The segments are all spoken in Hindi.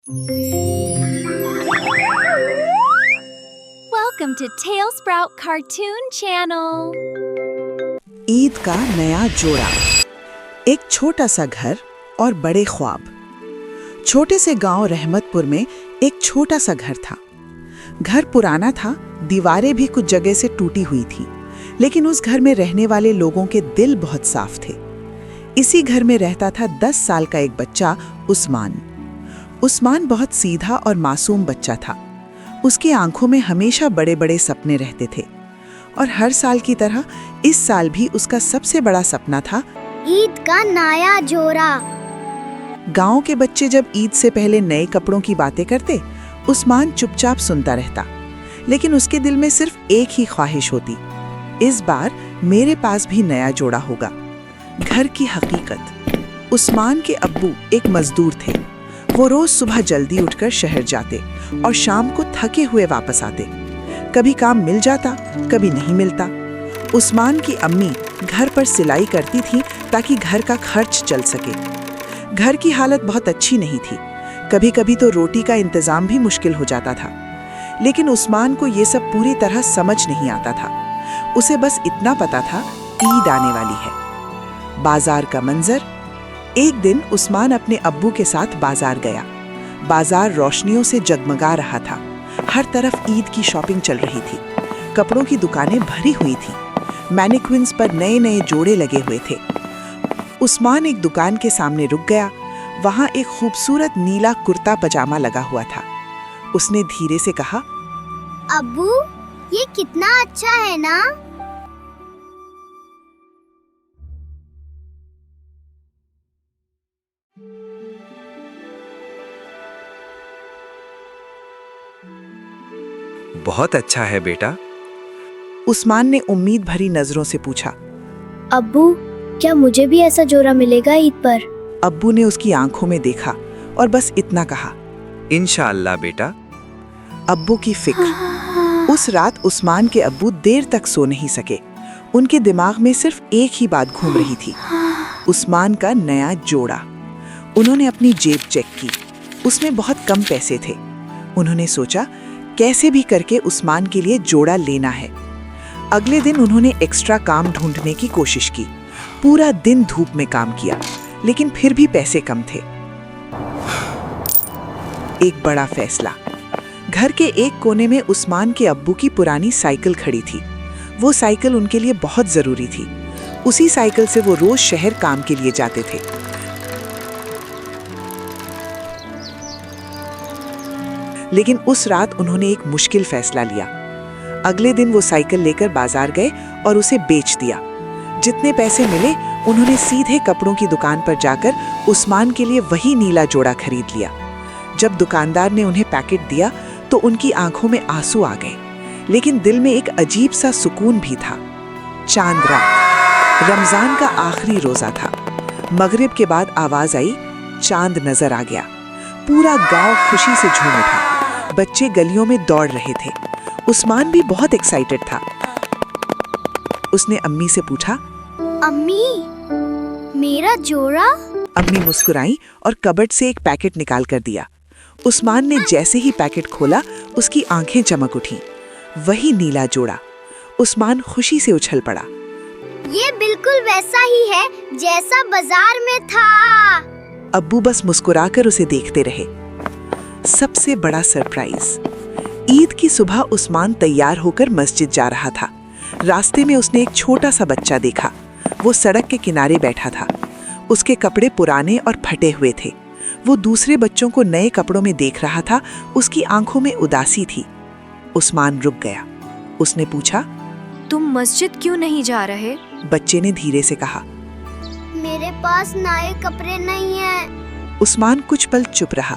Welcome to Tailsprout Cartoon Channel. Eid का नया जोड़ा। एक छोटा सा घर और बड़े ख्वाब। छोटे से गांव रहमतपुर में एक छोटा सा घर था। घर पुराना था, दीवारें भी कुछ जगह से टूटी हुई थी, लेकिन उस घर में रहने वाले लोगों के दिल बहुत साफ थे। इसी घर में रहता था 10 साल का एक बच्चा उस्मान। उस्मान बहुत सीधा और मासूम बच्चा था। उसकी आंखों में हमेशा बड़े बड़े सपने रहते थे और हर साल की तरह इस साल भी उसका सबसे बड़ा सपना था ईद का नया जोड़ा। गांव के बच्चे जब ईद से पहले नए कपड़ों की बातें करते, उस्मान चुपचाप सुनता रहता, लेकिन उसके दिल में सिर्फ एक ही ख्वाहिश होती, इस बार मेरे पास भी नया जोड़ा होगा। घर की हकीकत। उस्मान के अब्बू एक मजदूर थे। वो रोज सुबह जल्दी उठकर शहर जाते और शाम को थके हुए वापस आते। कभी काम मिल जाता, कभी नहीं मिलता। उस्मान की अम्मी घर पर सिलाई करती थी ताकि घर का खर्च चल सके। घर की हालत बहुत अच्छी नहीं थी, कभी कभी तो रोटी का इंतजाम भी मुश्किल हो जाता था। लेकिन उस्मान को ये सब पूरी तरह समझ नहीं आता था। उसे बस इतना पता था, ईद आने वाली है। बाजार का मंजर। एक दिन उस्मान अपने अब्बू के साथ बाजार गया। बाजार रोशनियों से जगमगा रहा था। हर तरफ ईद की शॉपिंग चल रही थी। कपड़ों की दुकानें भरी हुई थी। मैनिक्विन्स पर नए नए जोड़े लगे हुए थे। उस्मान एक दुकान के सामने रुक गया। वहां एक खूबसूरत नीला कुर्ता पजामा लगा हुआ था। उसने धीरे से कहा, अब्बू, ये कितना अच्छा है ना? बहुत अच्छा है बेटा। उस्मान ने उम्मीद भरी नजरों से पूछा। अब्बू, क्या मुझे भी ऐसा जोड़ा मिलेगा ईद पर? अब्बू ने उसकी आंखों में देखा और बस इतना कहा, इंशाअल्लाह बेटा। अब्बू की फिक्र। उस रात उस्मान के अब्बू देर तक सो नहीं सके। उनके दिमाग में सिर्फ एक ही बात घूम रही थी, उस्मान का नया जोड़ा। उन्होंने अपनी जेब चेक की, उसमें बहुत कम पैसे थे। उन्होंने सोचा, कैसे भी करके उस्मान के लिए जोड़ा लेना है। अगले दिन उन्होंने एक्स्ट्रा काम ढूंढने की कोशिश की। पूरा दिन धूप में काम किया, लेकिन फिर भी पैसे कम थे। एक बड़ा फैसला। घर के एक कोने में उस्मान के अब्बू की पुरानी साइकिल खड़ी थी। वो साइकिल उनके लिए बहुत जरूरी थी। उसी साइकिल से वो रोज शहर काम के लिए जाते थे। लेकिन उस रात उन्होंने एक मुश्किल फैसला लिया। अगले दिन वो साइकिल लेकर बाजार गए और उसे बेच दिया। जितने पैसे मिले उन्होंने सीधे कपड़ों की दुकान पर जाकर उस्मान के लिए वही नीला जोड़ा खरीद लिया। जब दुकानदार ने उन्हें पैकेट दिया तो उनकी आंखों में आंसू आ गए, लेकिन दिल में एक अजीब सा सुकून भी था। चांद रात, रमजान का आखिरी रोजा था। मगरिब के बाद आवाज आई, चांद नजर आ गया। पूरा गांव खुशी से झूम उठा। बच्चे गलियों में दौड़ रहे थे। उस्मान भी बहुत एक्साइटेड था। उसने अम्मी से पूछा, अम्मी, मेरा जोड़ा? अम्मी मुस्कुराई और कबर्ड से एक पैकेट निकाल कर दिया। उस्मान ने जैसे ही पैकेट खोला, उसकी आंखें चमक उठी। वही नीला जोड़ा। उस्मान खुशी से उछल पड़ा। ये बिल्कुल वैसा ही है जैसा बाजार में था। अब्बू बस मुस्कुराकर उसे देखते रहे। सबसे बड़ा सरप्राइज। ईद की सुबह उस्मान तैयार होकर मस्जिद जा रहा था। रास्ते में उसने एक छोटा सा बच्चा देखा। वो सड़क के किनारे बैठा था। उसके कपड़े पुराने और फटे हुए थे। वो दूसरे बच्चों को नए कपड़ों में देख रहा था। उसकी आंखों में उदासी थी। उस्मान रुक गया। उसने पूछा, तुम मस्जिद क्यों नहीं जा रहे? बच्चे ने धीरे से कहा, मेरे पास नए कपड़े नहीं हैं। उस्मान कुछ पल चुप रहा।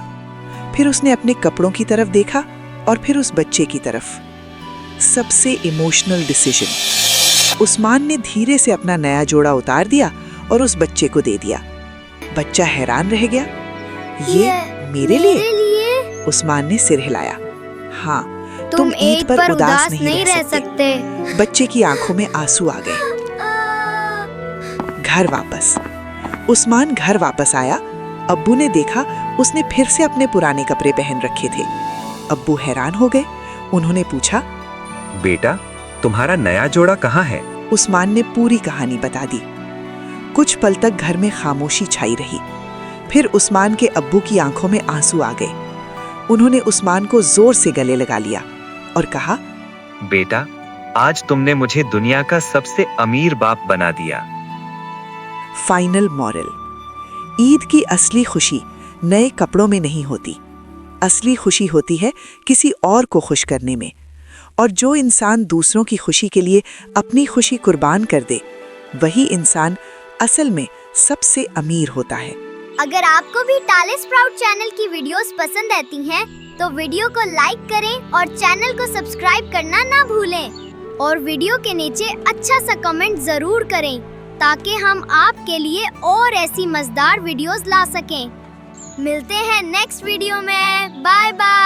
फिर उसने अपने कपड़ों की तरफ देखा और फिर उस बच्चे की तरफ। सबसे इमोशनल डिसीजन। उस्मान ने धीरे से अपना नया जोड़ा उतार दिया और उस बच्चे को दे दिया। बच्चा हैरान रह गया। ये मेरे लिए? उस्मान ने सिर हिलाया। हाँ, तुम ईद पर उदास नहीं रह सकते। बच्चे की आंखों में आंसू आ गए। घर वापस। उस्मान घर वापस आया। अब्बू ने देखा उसने फिर से अपने पुराने कपड़े पहन रखे थे। अब्बू हैरान हो गए। उन्होंने पूछा, बेटा तुम्हारा नया जोड़ा कहाँ है? उस्मान ने पूरी कहानी बता दी। कुछ पल तक घर में खामोशी छाई रही। फिर उस्मान के अब्बू की आंखों में आंसू आ गए। उन्होंने उस्मान को जोर से गले लगा लिया और कहा, बेटा आज तुमने मुझे दुनिया का सबसे अमीर बाप बना दिया। फाइनल मॉरल, ईद की असली खुशी नए कपड़ों में नहीं होती। असली खुशी होती है किसी और को खुश करने में। और जो इंसान दूसरों की खुशी के लिए अपनी खुशी कुर्बान कर दे, वही इंसान असल में सबसे अमीर होता है। अगर आपको भी टाले स्प्राउट चैनल की वीडियोस पसंद आती हैं, तो वीडियो को लाइक करें और चैनल को सब्सक्राइब करना ना भूलें। और वीडियो के नीचे अच्छा सा कमेंट जरूर करें, ताकि हम आपके लिए और ऐसी मजेदार वीडियोस ला सकें। मिलते हैं नेक्स्ट वीडियो में। Bye bye.